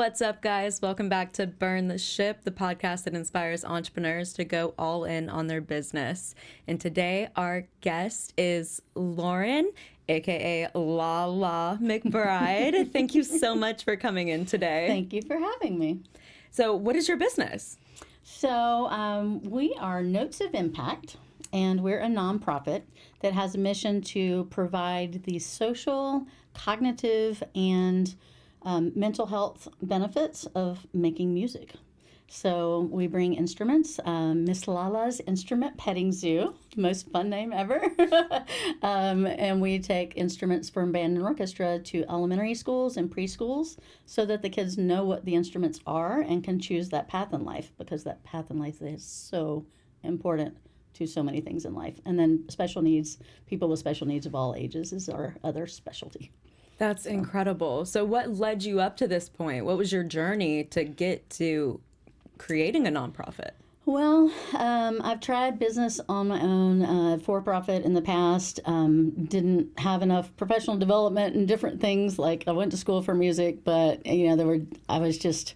What's up, guys? Welcome back to Burn the Ship, the podcast that inspires entrepreneurs to go all in on their business. And today, our guest is Lauren, aka La Mcbride. Thank you so much for coming in today. Thank you for having me. So, what is your business? So, we are Notes of Impact, and we're a nonprofit that has a mission to provide the social, cognitive, and mental health benefits of making music. So we bring instruments, Miss Lala's Instrument Petting Zoo, most fun name ever. And we take instruments from band and orchestra to elementary schools and preschools so that the kids know what the instruments are and can choose that path in life, because that path in life is so important to so many things in life. And then special needs, people with special needs of all ages is our other specialty. That's incredible. So what led you up to this point? What was your journey to get to creating a nonprofit? Well, I've tried business on my own, for-profit in the past. Didn't have enough professional development and different things. Like I went to school for music, but I was just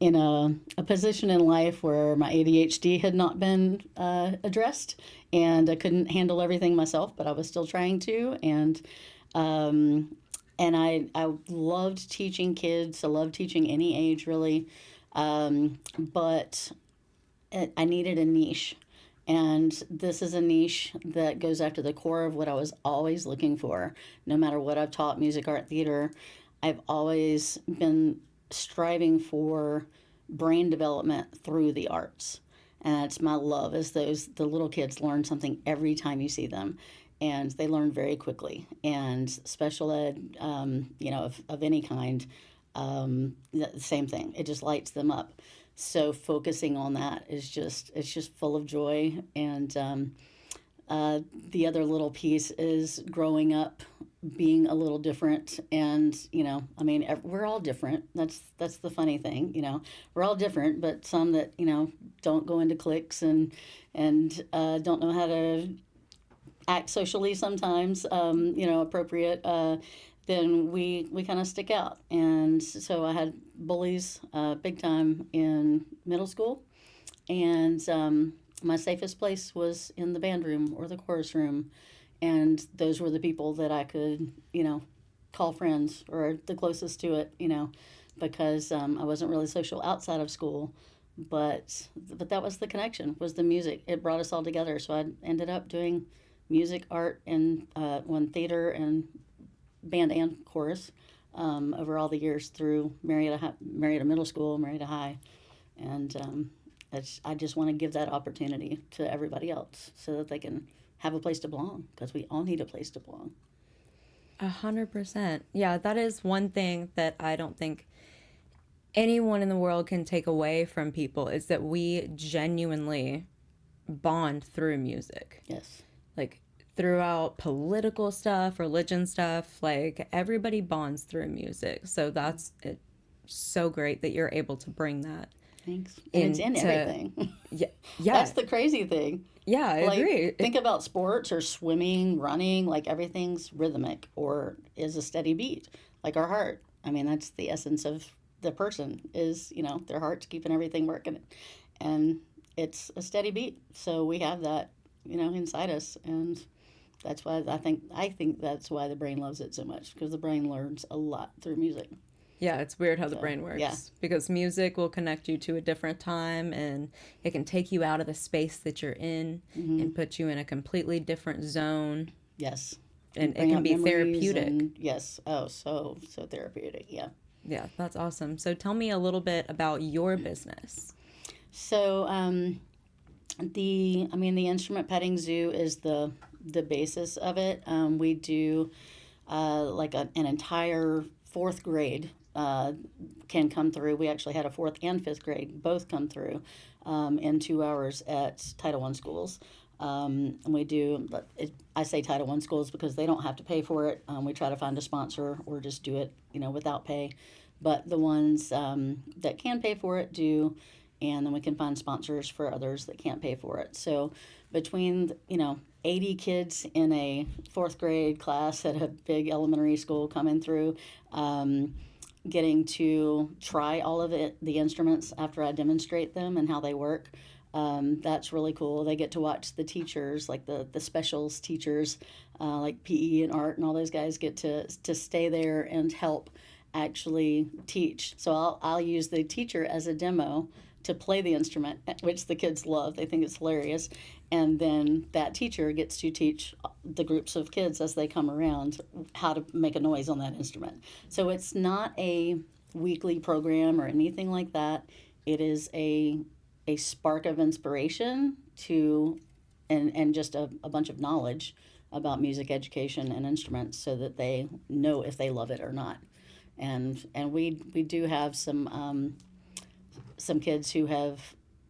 in a position in life where my ADHD had not been addressed, and I couldn't handle everything myself, but I was still trying to. And I loved teaching kids. I loved teaching any age, really. But I needed a niche. And this is a niche that goes after the core of what I was always looking for. No matter what I've taught, music, art, theater, I've always been striving for brain development through the arts. And it's my love, is the little kids learn something every time you see them. And they learn very quickly. And special ed, of any kind, the same thing. It just lights them up. So focusing on that it's just full of joy. And the other little piece is growing up, being a little different. And we're all different. That's the funny thing. We're all different, but some that don't go into cliques and don't know how to act socially sometimes, appropriate, then we kind of stick out. And so I had bullies big time in middle school, and my safest place was in the band room or the chorus room, and those were the people that I could, call friends or the closest to it, because I wasn't really social outside of school. But that was the connection, was the music. It brought us all together. So I ended up doing music, art, and theater and band and chorus over all the years through Marietta Middle School, Marietta High. And I just want to give that opportunity to everybody else so that they can have a place to belong, because we all need a place to belong. 100%. Yeah, that is one thing that I don't think anyone in the world can take away from people, is that we genuinely bond through music. Yes. Like throughout political stuff, religion stuff, like everybody bonds through music. So that's so great that you're able to bring that. Thanks. And it's in everything. Yeah. That's the crazy thing. Yeah, I agree. Think about sports or swimming, running, like everything's rhythmic or is a steady beat, like our heart. I mean, that's the essence of the person, is, their heart's keeping everything working. And it's a steady beat. So we have that, inside us. And that's why I think that's why the brain loves it so much, because the brain learns a lot through music. Yeah, it's weird how the brain works. Yeah. Because music will connect you to a different time, and it can take you out of the space that you're in and put you in a completely different zone. Yes. And it can be therapeutic. Yes. Oh, so therapeutic. Yeah. Yeah, that's awesome. So tell me a little bit about your business. So the Instrument Petting Zoo is the basis of it. We do an entire fourth grade can come through. We actually had a fourth and fifth grade both come through in 2 hours at Title I schools. And we do, I say Title I schools because they don't have to pay for it. We try to find a sponsor or just do it, without pay. But the ones that can pay for it do, and then we can find sponsors for others that can't pay for it. So between, 80 kids in a fourth grade class at a big elementary school coming through, getting to try all of the instruments after I demonstrate them and how they work. That's really cool. They get to watch the teachers, like the specials teachers, like PE and art and all those guys get to stay there and help actually teach. So I'll use the teacher as a demo to play the instrument, which the kids love. They think it's hilarious. And then that teacher gets to teach the groups of kids as they come around how to make a noise on that instrument. So it's not a weekly program or anything like that. It is a spark of inspiration to and just a bunch of knowledge about music education and instruments so that they know if they love it or not. And we do have some kids who have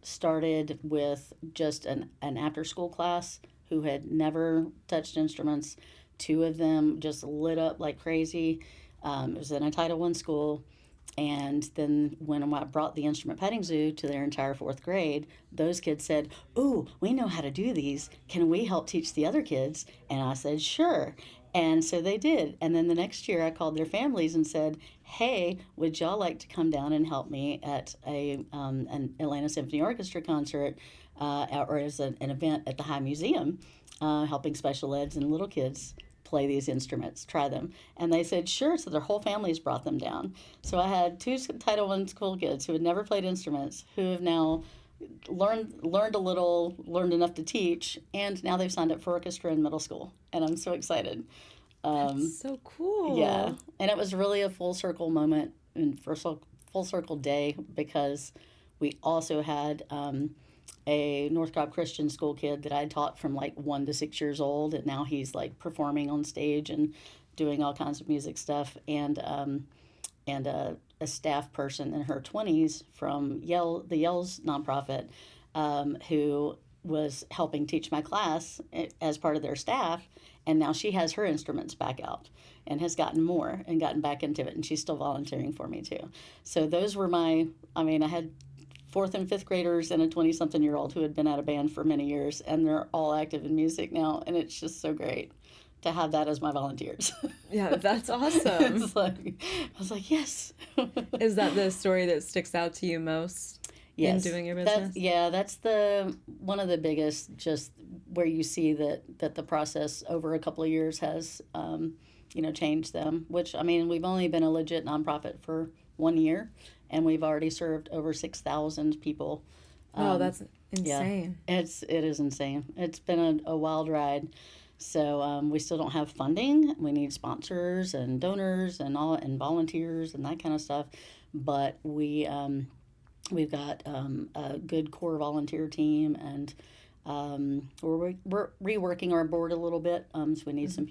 started with just an after school class who had never touched instruments. Two of them just lit up like crazy. It was in a Title I school. And then when I brought the instrument petting zoo to their entire fourth grade, those kids said, "Ooh, we know how to do these. Can we help teach the other kids?" And I said, "Sure." And so they did. And then the next year I called their families and said, "Hey, would y'all like to come down and help me at an Atlanta Symphony Orchestra concert or as an event at the High Museum, helping special eds and little kids play these instruments, try them?" And they said, "Sure." So their whole families brought them down. So I had two Title I school kids who had never played instruments who have now learned a little, learned enough to teach, and now they've signed up for orchestra in middle school. And I'm so excited. That's so cool. Yeah, and it was really a full circle moment and full circle day because we also had a Northrop Christian school kid that I taught from like 1 to 6 years old, and now he's like performing on stage and doing all kinds of music stuff, and a staff person in her 20s from the Yells nonprofit, who was helping teach my class as part of their staff, and now she has her instruments back out and has gotten more and gotten back into it, and she's still volunteering for me too. So those were I had fourth and fifth graders and a 20-something-year-old who had been out of band for many years, and they're all active in music now, and it's just so great to have that as my volunteers. Yeah, that's awesome. I was like, yes. Is that the story that sticks out to you most in doing your business? That's one of the biggest, just where you see that the process over a couple of years has, changed them, which, we've only been a legit nonprofit for 1 year, and we've already served over 6,000 people. Oh, that's insane. Yeah, it is insane. It's been a wild ride. So we still don't have funding. We need sponsors and donors and volunteers and that kind of stuff. But we've got a good core volunteer team, and we're reworking our board a little bit. So we need some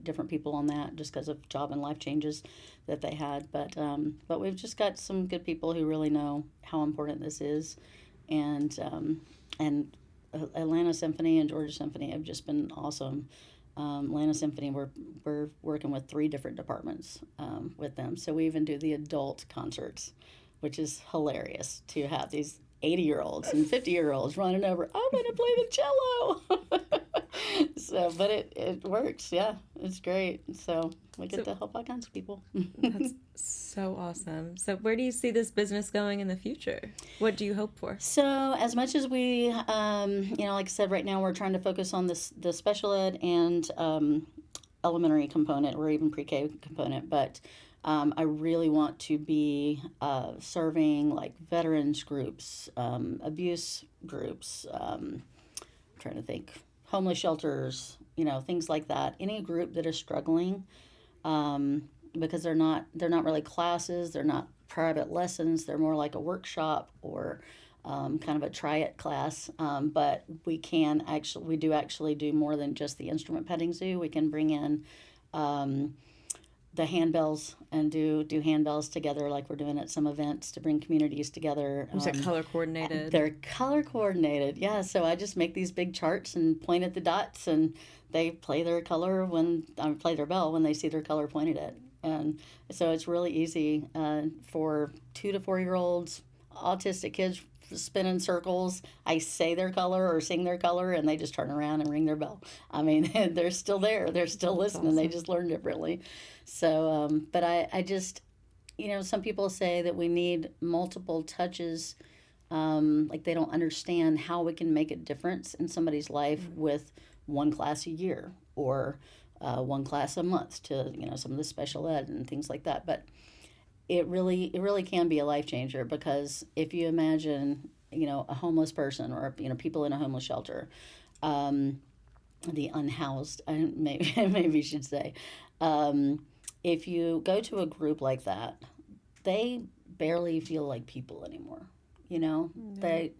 different people on that, just because of job and life changes that they had. But we've just got some good people who really know how important this is, and Atlanta Symphony and Georgia Symphony have just been awesome. Atlanta Symphony, we're working with 3 different departments with them. So we even do the adult concerts, which is hilarious to have these 80-year-olds and 50-year-olds running over, "I'm going to play the cello." So, but it works. Yeah, it's great. So we get to help all kinds of people. That's so awesome. So where do you see this business going in the future? What do you hope for? So as much as we, like I said, right now we're trying to focus on the special ed and elementary component or even pre-K component, but I really want to be serving like veterans groups, abuse groups, I'm trying to think, homeless shelters, things like that. Any group that is struggling, because they're not really classes, they're not private lessons, they're more like a workshop or kind of a try it class. But we do actually do more than just the instrument petting zoo. We can bring in the handbells and do handbells together, like we're doing at some events to bring communities together. Is it color coordinated? They're color coordinated, yeah. So I just make these big charts and point at the dots, and they play their color play their bell when they see their color pointed at. And so it's really easy for 2 to 4-year-olds, autistic kids spin in circles. I say their color or sing their color, and they just turn around and ring their bell. They're still there. They're still listening. Awesome. They just learn differently. So, but I some people say that we need multiple touches. Like they don't understand how we can make a difference in somebody's life with one class a year or one class a month to some of the special ed and things like that. But it really can be a life changer, because if you imagine a homeless person, or people in a homeless shelter, the unhoused, maybe you should say, if you go to a group like that, they barely feel like people anymore. They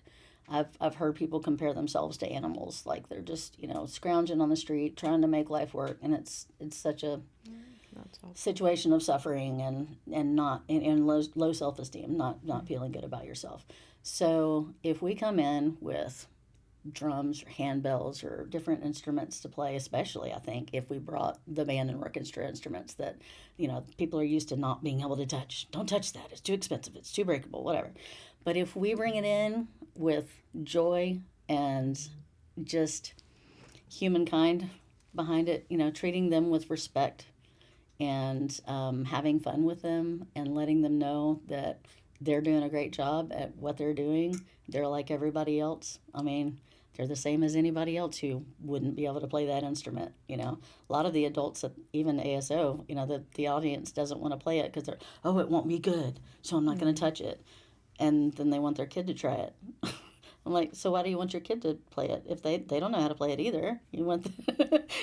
I've heard people compare themselves to animals, like they're just scrounging on the street trying to make life work, and it's such a situation of suffering and not and low self-esteem, not feeling good about yourself. So if we come in with drums or handbells or different instruments to play, especially I think if we brought the band and orchestra instruments that people are used to not being able to touch, don't touch that, it's too expensive, it's too breakable, whatever. But if we bring it in with joy and just humankind behind it, treating them with respect, and having fun with them, and letting them know that they're doing a great job at what they're doing. They're like everybody else. I mean, they're the same as anybody else who wouldn't be able to play that instrument. A lot of the adults at even ASO, the audience doesn't want to play it because it won't be good, so I'm not going to touch it. And then they want their kid to try it. I'm like, so why do you want your kid to play it if they don't know how to play it either? You want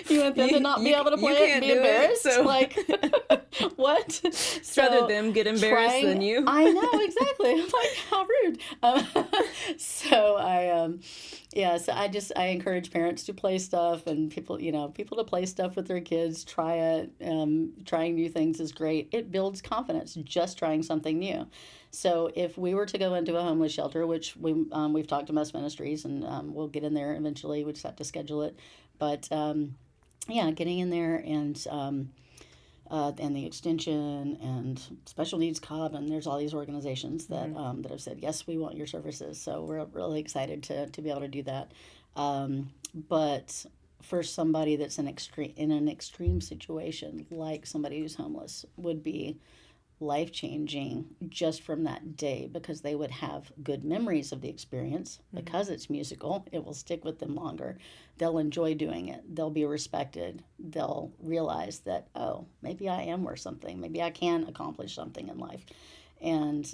you want them to not be able to play it and be embarrassed? So. Like, what? So, rather them get embarrassed than you. I know, exactly. I'm like, how rude. So I encourage parents to play stuff, and people to play stuff with their kids. Try it. Trying new things is great. It builds confidence just trying something new. So if we were to go into a homeless shelter, which we've talked to Mess Ministries, and we'll get in there eventually. We just have to schedule it. But getting in there, and the extension and special needs club, and there's all these organizations that that have said yes, we want your services. So we're really excited to be able to do that. But for somebody that's in an extreme situation, like somebody who's homeless, would be life-changing just from that day, because they would have good memories of the experience. Because it's musical, it will stick with them longer. They'll enjoy doing it. They'll be respected. They'll realize that, oh, maybe I am worth something. Maybe I can accomplish something in life. And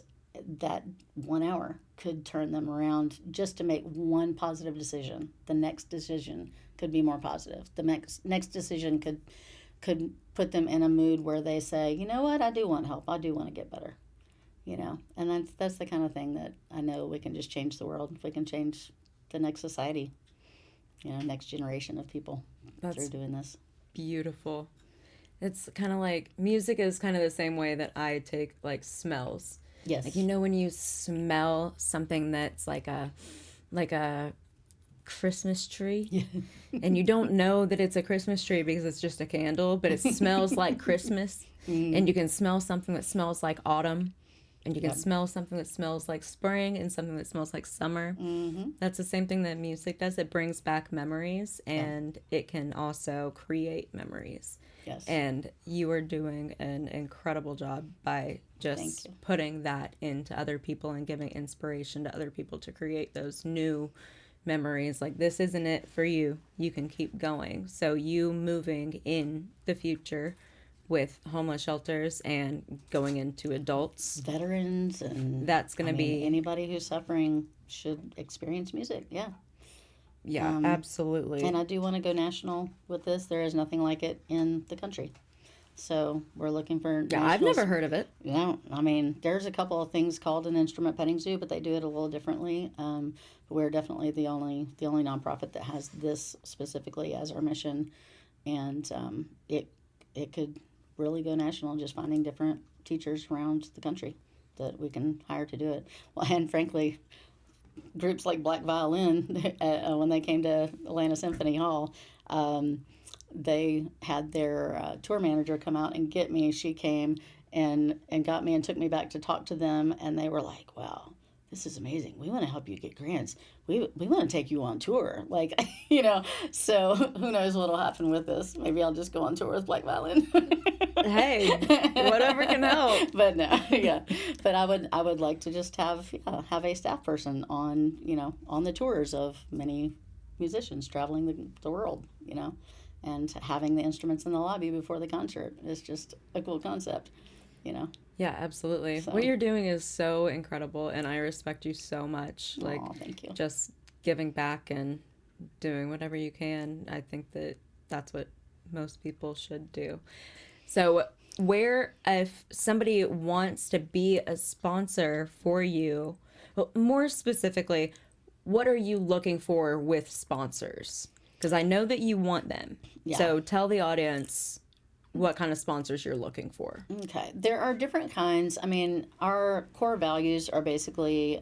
that 1 hour could turn them around just to make one positive decision. The next decision could be more positive. The next decision could put them in a mood where they say, you know what, I do want help. I do want to get better. And that's the kind of thing that I know we can just change the world. If we can change the next society, next generation of people through doing this. Beautiful. It's kind of like music is kind of the same way that I take like smells. Yes. Like, when you smell something that's like a Christmas tree, and you don't know that it's a Christmas tree because it's just a candle, but it smells like Christmas. And you can smell something that smells like autumn, and you can smell something that smells like spring, and something that smells like summer. That's the same thing that music does. It brings back memories, and it can also create memories. Yes. And you are doing an incredible job by just putting that into other people and giving inspiration to other people to create those new memories. Like, this isn't it for you. You can keep going. So you moving in the future with homeless shelters and going into adults, veterans, and that's going to be anybody who's suffering should experience music. Yeah, absolutely. And I do want to go national with this. There is nothing like it in the country. So we're looking for I've never heard of it. There's a couple of things called an instrument petting zoo, but they do it a little differently. We're definitely the only nonprofit that has this specifically as our mission, and it could really go national, just finding different teachers around the country that we can hire to do it. Well, and frankly, groups like Black Violin, when they came to Atlanta Symphony Hall, they had their tour manager come out and get me. She came and got me and took me back to talk to them, and they were like, wow, this is amazing. We want to help you get grants. We want to take you on tour. Like, so who knows what'll happen with this. Maybe I'll just go on tour with Black Violin. Hey, whatever can help. But no, yeah. But I would like to just have a staff person on, on the tours of many musicians traveling the world, and having the instruments in the lobby before the concert is just a cool concept, Yeah, absolutely. So. What you're doing is so incredible, and I respect you so much. Like, Thank you. just giving back and doing whatever you can. I think that that's what most people should do. So, if somebody wants to be a sponsor for you, well, more specifically, what are you looking for with sponsors? Because I know that you want them. Yeah. So tell the audience what kind of sponsors you're looking for. Okay. There are different kinds. I mean, our core values are basically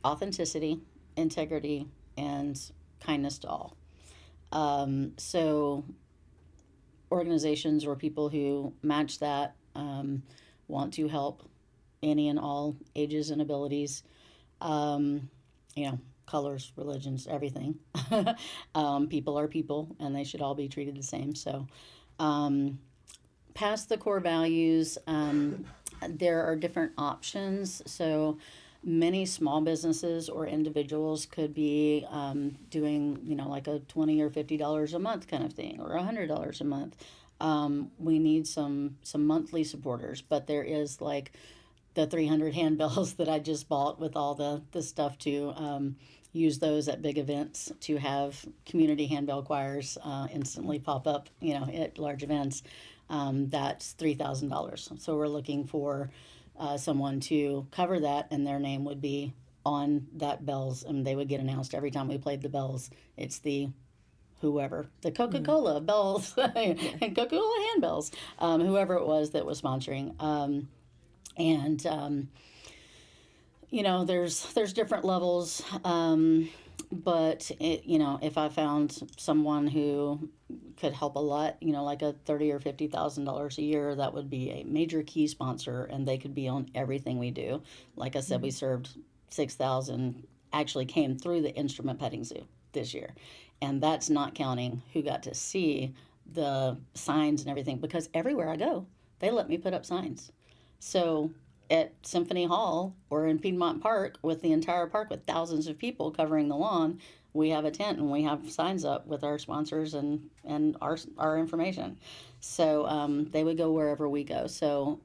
authenticity, integrity, and kindness to all. So organizations or people who match that want to help any and all ages and abilities, colors, religions, everything. People are people, and they should all be treated the same. So past the core values, there are different options. So many small businesses or individuals could be doing, like a $20 or $50 a month kind of thing, or $100 a month. We need some monthly supporters, but there is like the 300 handbells that I just bought with all the stuff to use those at big events, to have community handbell choirs instantly pop up, at large events. That's $3,000. So we're looking for someone to cover that, and their name would be on that bells, and they would get announced every time we played the bells. It's the whoever, the Coca-Cola bells and Coca-Cola handbells, whoever it was that was sponsoring. There's different levels, but if I found someone who could help a lot, like a $30,000 or $50,000 a year, that would be a major key sponsor, and they could be on everything we do. Like I said, we served 6,000, actually came through the instrument petting zoo this year, and that's not counting who got to see the signs and everything, because everywhere I go, they let me put up signs. So at Symphony Hall or in Piedmont Park, with the entire park with thousands of people covering the lawn, we have a tent and we have signs up with our sponsors and our information. So they would go wherever we go. So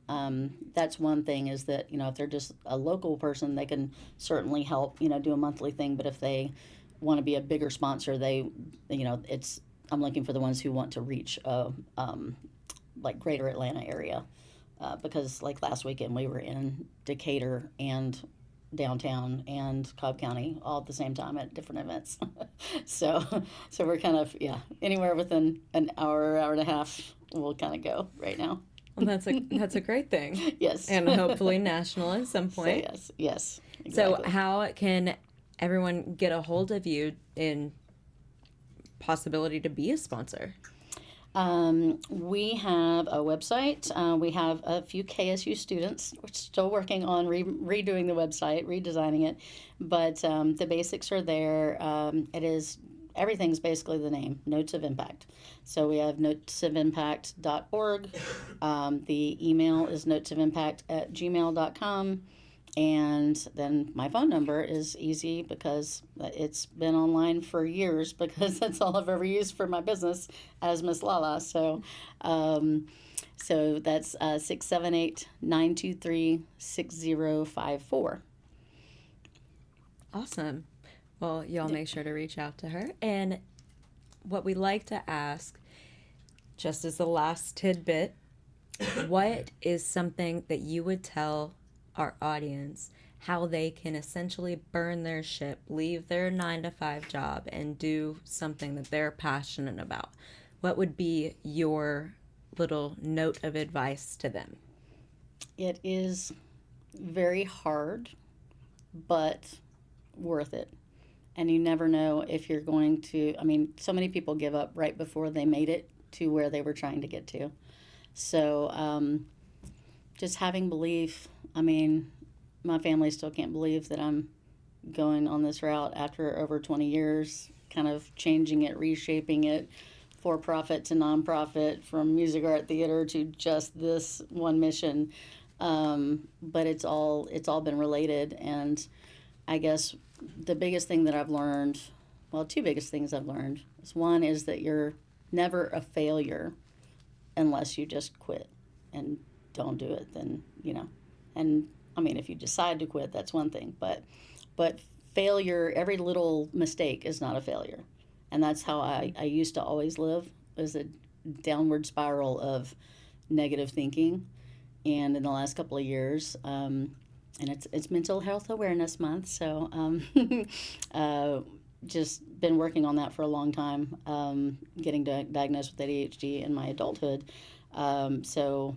that's one thing, is that, if they're just a local person, they can certainly help, do a monthly thing. But if they want to be a bigger sponsor, I'm looking for the ones who want to reach like greater Atlanta area. Because like last weekend we were in Decatur and downtown and Cobb County all at the same time at different events. so we're kind of, anywhere within an hour and a half we'll kind of go right now. Well, that's a great thing. Yes. And hopefully national at some point. So, yes, exactly. So how can everyone get a hold of you in possibility to be a sponsor? We have a website. We have a few KSU students. We're still working on redoing the website, redesigning it, but the basics are there. Everything's basically the name, Notes of Impact. So we have notesofimpact.org. The email is notesofimpact@gmail.com. And then my phone number is easy because it's been online for years, because that's all I've ever used for my business as Miss Lala. So that's 678-923-6054. Awesome. Well, y'all make sure to reach out to her. And what we like to ask, just as the last tidbit, what is something that you would tell our audience how they can essentially burn their ship, leave their 9-to-5 job, and do something that they're passionate about? What would be your little note of advice to them? It is very hard, but worth it. And you never know if you're going to, so many people give up right before they made it to where they were trying to get to. So just having belief. My family still can't believe that I'm going on this route after over 20 years, kind of changing it, reshaping it, for profit to nonprofit, from music, art, theater to just this one mission. But it's all been related, and I guess the biggest thing that I've learned, well, two biggest things I've learned is, one is that you're never a failure unless you just quit and don't do it. Then and I mean, if you decide to quit, that's one thing, but failure, every little mistake is not a failure. And that's how I used to always live, was a downward spiral of negative thinking. And in the last couple of years, and it's Mental Health Awareness Month, so just been working on that for a long time, getting diagnosed with ADHD in my adulthood. So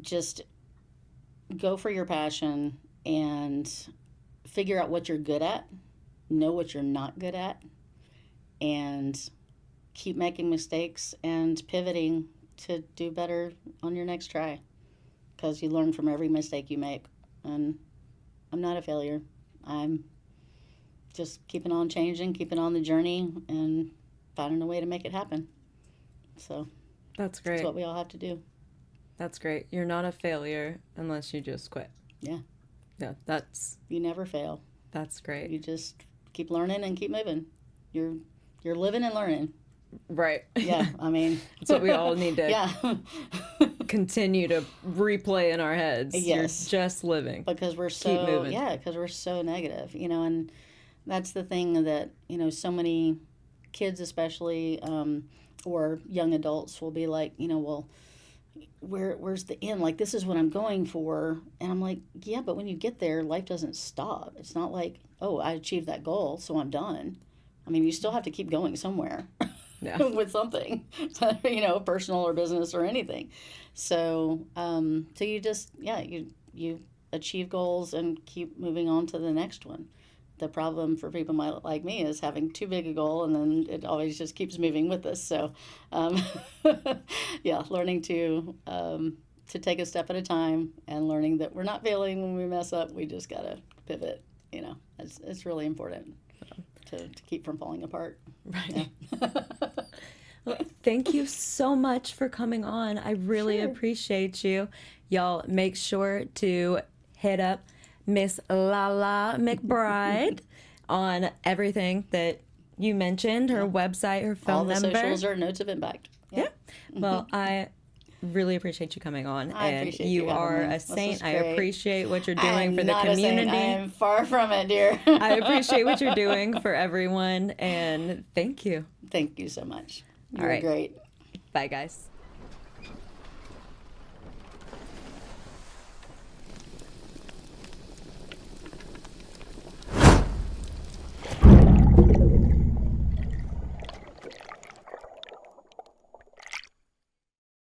just go for your passion and figure out what you're good at, know what you're not good at, and keep making mistakes and pivoting to do better on your next try, because you learn from every mistake you make. And I'm not a failure. I'm just keeping on changing, keeping on the journey, and finding a way to make it happen. So That's great. that's what we all have to do. That's great. You're not a failure unless you just quit. Yeah. Yeah, You never fail. that's great. You just keep learning and keep moving. You're living and learning. Right. Yeah, I mean, That's what we all need to yeah, continue to replay in our heads. Yes. You're just living. because we're Keep so moving. because we're so negative, and that's the thing that so many kids, especially, or young adults, will be like, well, where's the end? Like, this is what I'm going for, and I'm like, yeah, but when you get there, life doesn't stop. It's not like, oh, I achieved that goal, so I'm done. I mean, you still have to keep going somewhere. Yeah. With something, personal or business or anything. So, so you just, you achieve goals and keep moving on to the next one. The problem for people like me is having too big a goal, and then it always just keeps moving with us. So, learning to take a step at a time, and learning that we're not failing when we mess up. We just gotta pivot. It's really important to keep from falling apart. Right. Yeah. Well, thank you so much for coming on. I really Sure. appreciate you. Y'all make sure to hit up Miss Lala Mcbride on everything that you mentioned, her website, her phone All the number. socials are Notes of Impact. Yeah. Well, I really appreciate you coming on. I And appreciate you you having are me. a This saint. was I great. appreciate what you're I doing am for the not a saint. community. I am far from it, dear. I appreciate what you're doing for everyone, and thank you. Thank you so much. You All were right. great. Bye, guys.